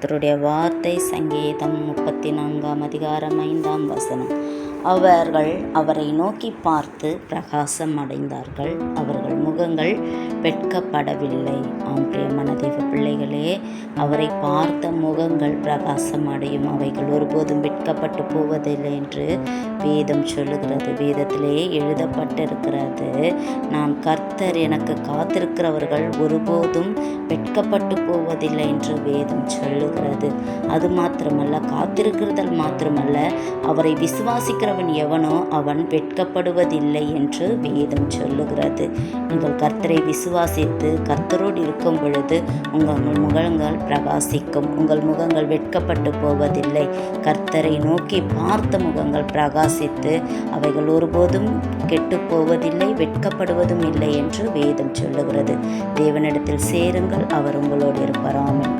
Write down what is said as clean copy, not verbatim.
கர்த்தருடைய வார்த்தை சங்கீதம் 34 அதிகாரம் 5 அவர்கள் அவரை நோக்கி பார்த்து பிரகாசம் அடைந்தார்கள், அவர்கள் முகங்கள் வெட்கப்படவில்லை. பிரியமான தேவ பிள்ளைகளே, அவரை பார்த்த முகங்கள் பிரகாசம் அடையும், அவைகள் ஒருபோதும் வெட்கப்பட்டு போவதில்லை என்று வேதம் சொல்லுகிறது. வேதத்திலே எழுதப்பட்டிருக்கிறது, நான் கர்த்தர் எனக்கு காத்திருக்கிறவர்கள் ஒருபோதும் வெட்கப்பட்டு போவதில்லை என்று வேதம் சொல்லுகிறது. அது மாத்திரமல்ல, காத்திருக்கிறதல் மாத்திரமல்ல, அவரை விசுவாசிக்கிறவன் எவனோ அவன் வெட்கப்படுவதில்லை என்று வேதம் சொல்லுகிறது. நீங்கள் கர்த்தரை விசுவாசித்து கர்த்தரோடு இருக்கும் பொழுது உங்கள் முகங்கள் பிரகாசிக்கும், உங்கள் முகங்கள் வெட்கப்பட்டு போவதில்லை. கர்த்தரை நோக்கி பார்த்த முகங்கள் பிரகாசித்து அவைகள் ஒருபோதும் கெட்டு போவதில்லை, வெட்கப்படுவதும் இல்லை என்று வேதம் சொல்லுகிறது. தேவனிடத்தில் சேருங்கள், அவர் உங்களோடு இருப்பார். ஆமென்.